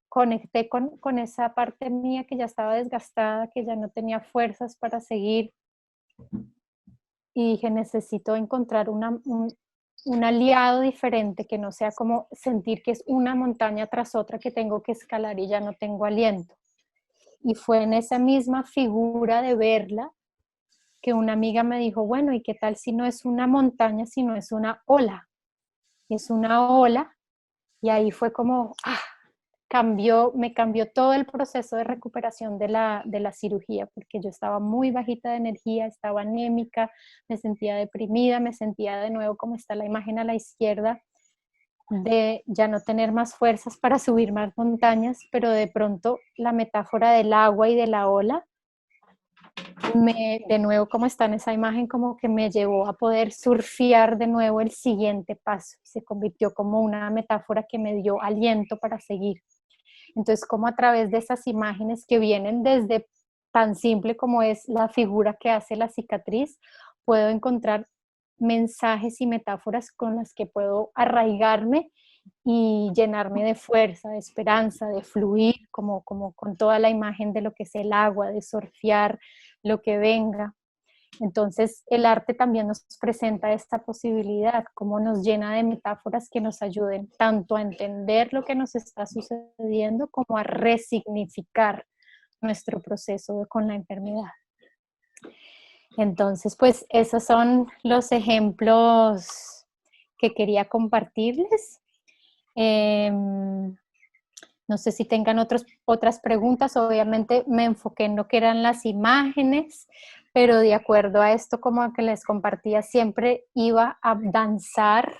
conecté con esa parte mía que ya estaba desgastada, que ya no tenía fuerzas para seguir y dije, necesito encontrar un aliado diferente que no sea como sentir que es una montaña tras otra que tengo que escalar y ya no tengo aliento. Y fue en esa misma figura de verla que una amiga me dijo, bueno, ¿y qué tal si no es una montaña, sino es una ola? Es una ola y ahí fue como, me cambió todo el proceso de recuperación de la cirugía, porque yo estaba muy bajita de energía, estaba anémica, me sentía deprimida, me sentía de nuevo como está la imagen a la izquierda, de ya no tener más fuerzas para subir más montañas, pero de pronto la metáfora del agua y de la ola, de nuevo como está en esa imagen, como que me llevó a poder surfear de nuevo el siguiente paso, se convirtió como una metáfora que me dio aliento para seguir. Entonces, como a través de esas imágenes que vienen desde tan simple como es la figura que hace la cicatriz, puedo encontrar mensajes y metáforas con las que puedo arraigarme y llenarme de fuerza, de esperanza, de fluir, como con toda la imagen de lo que es el agua, de surfear lo que venga. Entonces, el arte también nos presenta esta posibilidad, como nos llena de metáforas que nos ayuden tanto a entender lo que nos está sucediendo como a resignificar nuestro proceso con la enfermedad. Entonces, pues esos son los ejemplos que quería compartirles. No sé si tengan otras preguntas, obviamente me enfoqué en lo que eran las imágenes, pero de acuerdo a esto como que les compartía, siempre iba a danzar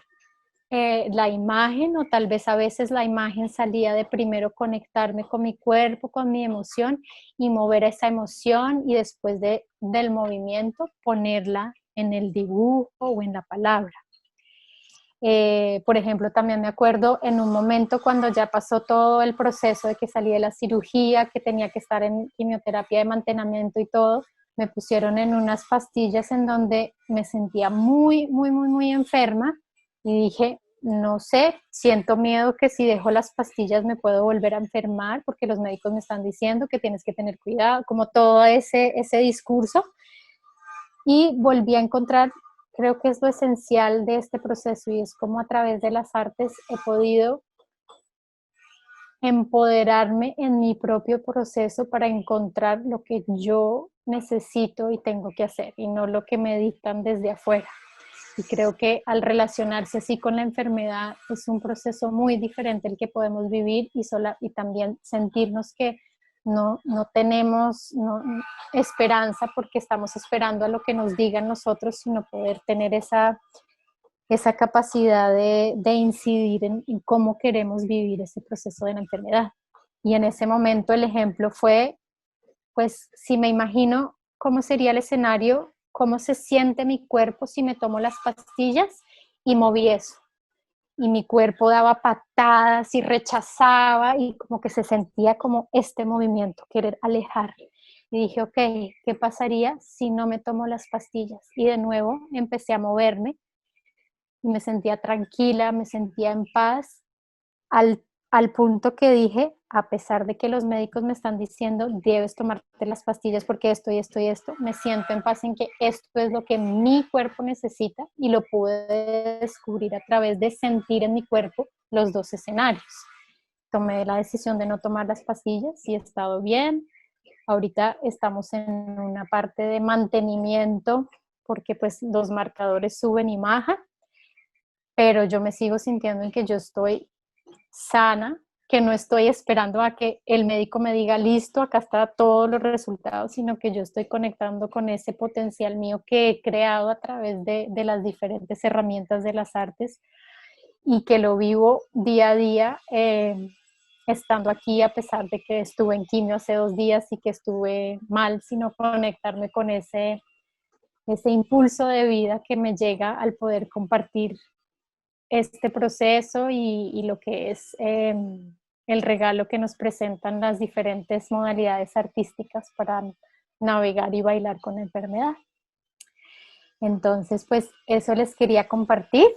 la imagen o tal vez a veces la imagen salía de primero conectarme con mi cuerpo, con mi emoción y mover esa emoción y después del movimiento ponerla en el dibujo o en la palabra. Por ejemplo, también me acuerdo en un momento cuando ya pasó todo el proceso de que salí de la cirugía, que tenía que estar en quimioterapia de mantenimiento y todo, me pusieron en unas pastillas en donde me sentía muy, muy, muy, muy enferma y dije, no sé, siento miedo que si dejo las pastillas me puedo volver a enfermar porque los médicos me están diciendo que tienes que tener cuidado, como todo ese discurso. Y volví a encontrar, creo que es lo esencial de este proceso y es como a través de las artes he podido empoderarme en mi propio proceso para encontrar lo que yo necesito y tengo que hacer y no lo que me dictan desde afuera. Y creo que al relacionarse así con la enfermedad es un proceso muy diferente el que podemos vivir y también sentirnos que no tenemos esperanza porque estamos esperando a lo que nos digan nosotros, sino poder tener esa capacidad de incidir en cómo queremos vivir ese proceso de la enfermedad. Y en ese momento el ejemplo fue, pues si me imagino cómo sería el escenario, cómo se siente mi cuerpo si me tomo las pastillas y moví eso. Y mi cuerpo daba patadas y rechazaba y como que se sentía como este movimiento, querer alejar. Y dije, ok, ¿qué pasaría si no me tomo las pastillas? Y de nuevo empecé a moverme y me sentía tranquila, me sentía en paz, al punto que dije, a pesar de que los médicos me están diciendo, debes tomarte las pastillas porque esto y esto y esto, me siento en paz en que esto es lo que mi cuerpo necesita y lo pude descubrir a través de sentir en mi cuerpo los dos escenarios. Tomé la decisión de no tomar las pastillas y he estado bien. Ahorita estamos en una parte de mantenimiento porque pues los marcadores suben y bajan, pero yo me sigo sintiendo en que yo estoy sana, que no estoy esperando a que el médico me diga, listo, acá están todos los resultados, sino que yo estoy conectando con ese potencial mío que he creado a través de las diferentes herramientas de las artes y que lo vivo día a día, estando aquí, a pesar de que estuve en quimio hace 2 días y que estuve mal, sino conectarme con ese impulso de vida que me llega al poder compartir este proceso y lo que es el regalo que nos presentan las diferentes modalidades artísticas para navegar y bailar con la enfermedad. Entonces, pues eso les quería compartir.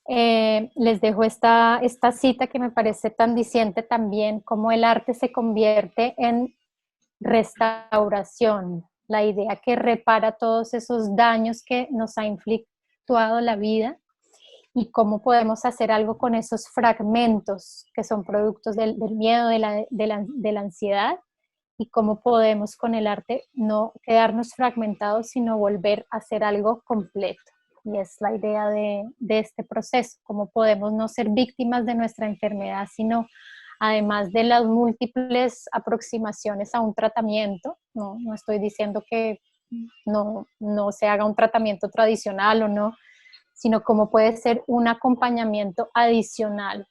Les dejo esta cita que me parece tan diciente también, cómo el arte se convierte en restauración, la idea que repara todos esos daños que nos ha inflictuado la vida y cómo podemos hacer algo con esos fragmentos que son productos del miedo, de la ansiedad, y cómo podemos con el arte no quedarnos fragmentados, sino volver a hacer algo completo. Y es la idea de este proceso, cómo podemos no ser víctimas de nuestra enfermedad, sino además de las múltiples aproximaciones a un tratamiento, no estoy diciendo que no se haga un tratamiento tradicional o no, sino cómo puede ser un acompañamiento adicional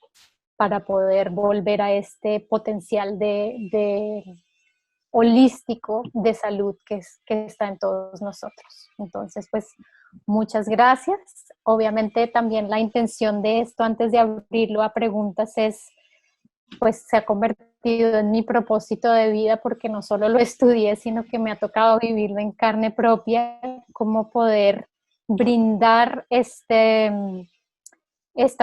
para poder volver a este potencial de holístico de salud que está en todos nosotros. Entonces, pues, muchas gracias. Obviamente también la intención de esto, antes de abrirlo a preguntas, pues se ha convertido en mi propósito de vida, porque no solo lo estudié, sino que me ha tocado vivirlo en carne propia, cómo poder brindar esta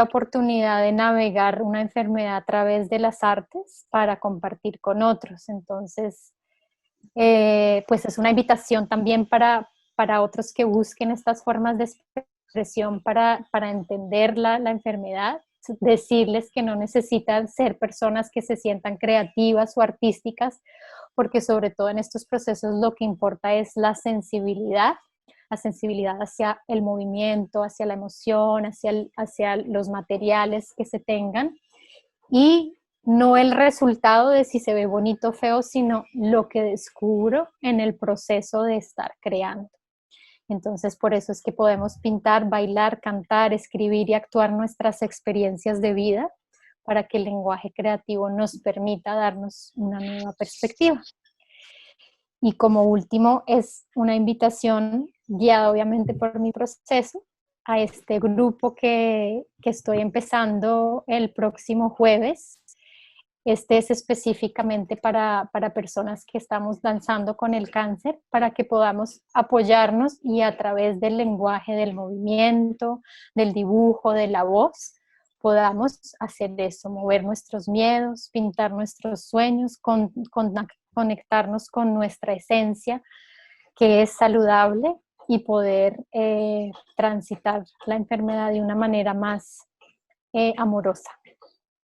oportunidad de navegar una enfermedad a través de las artes para compartir con otros. Entonces, pues es una invitación también para otros que busquen estas formas de expresión para entender la enfermedad, decirles que no necesitan ser personas que se sientan creativas o artísticas, porque sobre todo en estos procesos lo que importa es la sensibilidad hacia el movimiento, hacia la emoción, hacia los materiales que se tengan, y no el resultado de si se ve bonito o feo, sino lo que descubro en el proceso de estar creando. Entonces, por eso es que podemos pintar, bailar, cantar, escribir y actuar nuestras experiencias de vida, para que el lenguaje creativo nos permita darnos una nueva perspectiva. Y como último, es una invitación guiada obviamente por mi proceso a este grupo que estoy empezando el próximo jueves. Este es específicamente para personas que estamos danzando con el cáncer, para que podamos apoyarnos y a través del lenguaje, del movimiento, del dibujo, de la voz, podamos hacer eso, mover nuestros miedos, pintar nuestros sueños, conectarnos con nuestra esencia, que es saludable, y poder transitar la enfermedad de una manera más amorosa,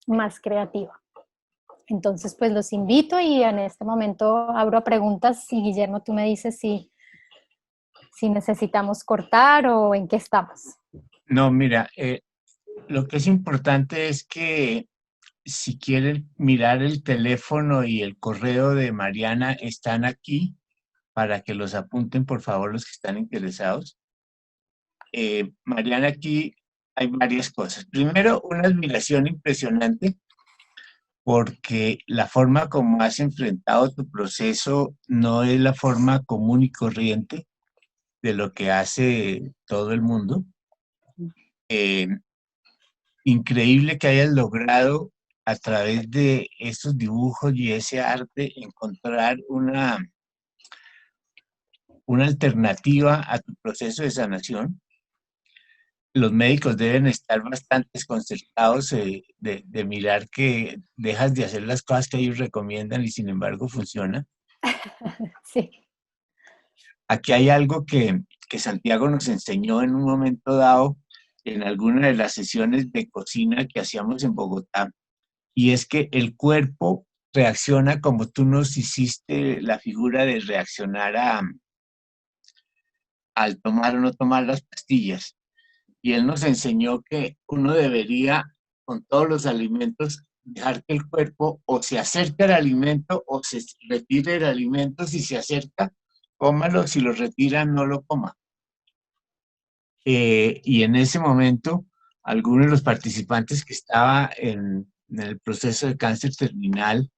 más creativa. Entonces, pues los invito, y en este momento abro a preguntas, y Guillermo, tú me dices si necesitamos cortar o en qué estamos.
No, mira, lo que es importante es que si quieren mirar el teléfono y el correo de Mariana, están aquí para que los apunten, por favor, los que están interesados. Mariana, aquí hay varias cosas. Primero, una admiración impresionante, porque la forma como has enfrentado tu proceso no es la forma común y corriente de lo que hace todo el mundo. Increíble que hayas logrado a través de estos dibujos y ese arte encontrar una alternativa a tu proceso de sanación. Los médicos deben estar bastante desconcertados de mirar que dejas de hacer las cosas que ellos recomiendan y sin embargo funciona.
Sí.
Aquí hay algo que Santiago nos enseñó en un momento dado en alguna de las sesiones de cocina que hacíamos en Bogotá, y es que el cuerpo reacciona como tú nos hiciste la figura de reaccionar al tomar o no tomar las pastillas. Y él nos enseñó que uno debería, con todos los alimentos, dejar que el cuerpo o se acerque al alimento o se retire del alimento. Si se acerca, cómalo; si lo retira, no lo coma. Y en ese momento alguno de los participantes que estaba en el proceso de cáncer terminal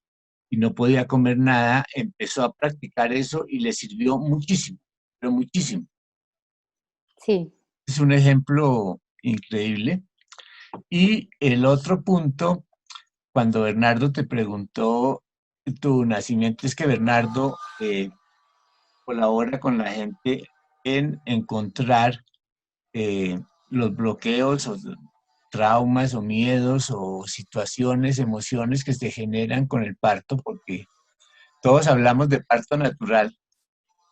y no podía comer nada, empezó a practicar eso y le sirvió muchísimo, pero muchísimo.
Sí.
Es un ejemplo increíble. Y el otro punto, cuando Bernardo te preguntó tu nacimiento, es que Bernardo colabora con la gente en encontrar los bloqueos o traumas o miedos o situaciones, emociones que se generan con el parto, porque todos hablamos de parto natural.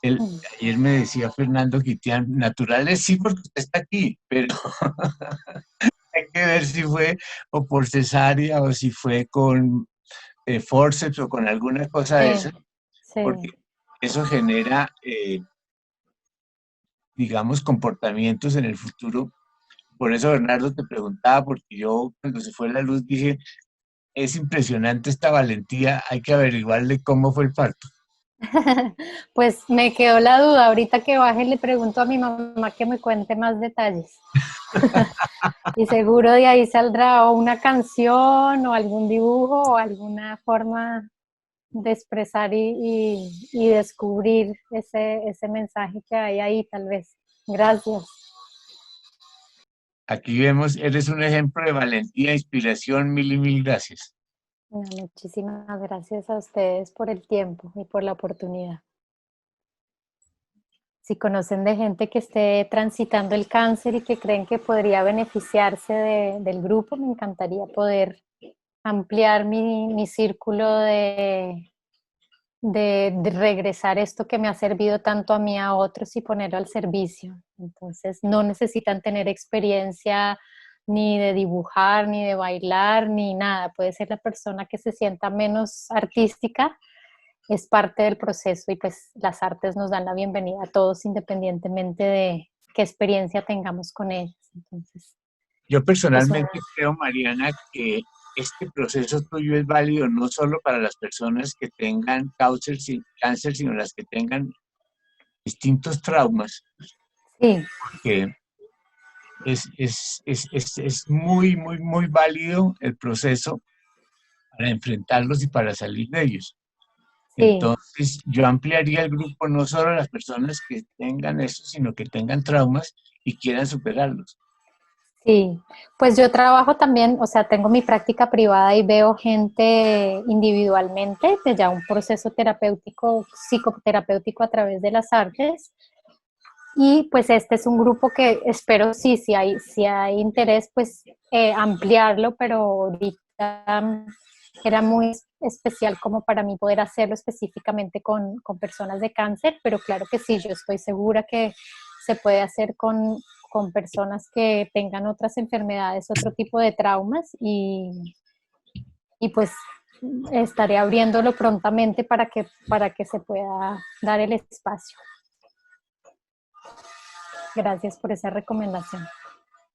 Ayer me decía Fernando Quitián, naturales sí porque usted está aquí, pero hay que ver si fue o por cesárea o si fue con forceps o con alguna cosa de eso,
Sí, sí.
porque eso genera, digamos, comportamientos en el futuro. Por eso Bernardo te preguntaba, porque yo cuando se fue la luz dije, es impresionante esta valentía, hay que averiguarle cómo fue el parto.
Pues me quedó la duda, ahorita que baje le pregunto a mi mamá que me cuente más detalles. Y seguro de ahí saldrá o una canción o algún dibujo o alguna forma de expresar y descubrir ese mensaje que hay ahí tal vez. Gracias.
Aquí vemos, eres un ejemplo de valentía, inspiración, mil y mil gracias.
Muchísimas gracias a ustedes por el tiempo y por la oportunidad. Si conocen de gente que esté transitando el cáncer y que creen que podría beneficiarse del grupo, me encantaría poder ampliar mi círculo de regresar esto que me ha servido tanto a mí a otros y ponerlo al servicio. Entonces no necesitan tener experiencia ni de dibujar, ni de bailar, ni nada. Puede ser la persona que se sienta menos artística, es parte del proceso y pues las artes nos dan la bienvenida a todos independientemente de qué experiencia tengamos con ellas. Entonces,
Yo
pues
personalmente creo, Mariana, que este proceso tuyo es válido no solo para las personas que tengan cáncer, sino las que tengan distintos traumas,
sí,
que es muy, muy, muy válido el proceso para enfrentarlos y para salir de ellos.
sí.
Entonces, yo ampliaría el grupo no solo a las personas que tengan eso, sino que tengan traumas y quieran superarlos.
Sí, pues yo trabajo también, o sea, tengo mi práctica privada y veo gente individualmente de ya un proceso terapéutico, psicoterapéutico a través de las artes. Y pues este es un grupo que espero, sí, si hay interés, pues ampliarlo, pero ahorita era muy especial como para mí poder hacerlo específicamente con personas de cáncer, pero claro que sí, yo estoy segura que se puede hacer con personas que tengan otras enfermedades, otro tipo de traumas y pues estaré abriéndolo prontamente para que se pueda dar el espacio. Gracias por esa recomendación.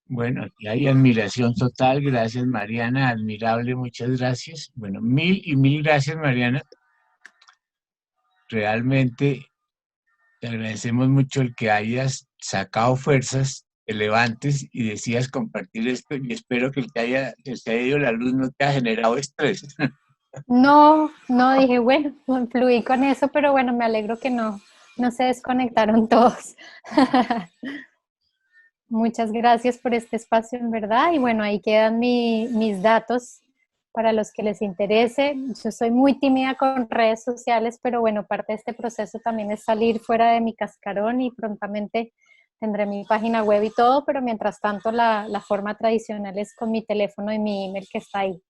Bueno, aquí hay admiración total. Gracias, Mariana. Admirable, muchas gracias. Bueno, mil y mil gracias, Mariana. Realmente te agradecemos mucho el que hayas sacado fuerzas, te levantes y decidas compartir esto y espero que que te haya ido la luz no te ha generado estrés.
No, no dije, bueno, fluí con eso, pero bueno, me alegro que no se desconectaron todos. Muchas gracias por este espacio, en verdad. Y bueno, ahí quedan mis datos para los que les interese. Yo soy muy tímida con redes sociales, pero bueno, parte de este proceso también es salir fuera de mi cascarón y prontamente tendré mi página web y todo, pero mientras tanto la forma tradicional es con mi teléfono y mi email que está ahí.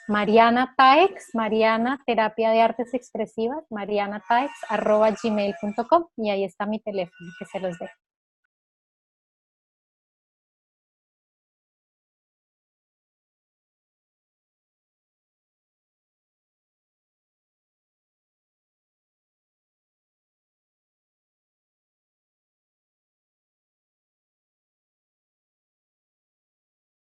Mariana Taex, Mariana Terapia de Artes Expresivas, marianataex@gmail.com y ahí está mi teléfono que se los dejo.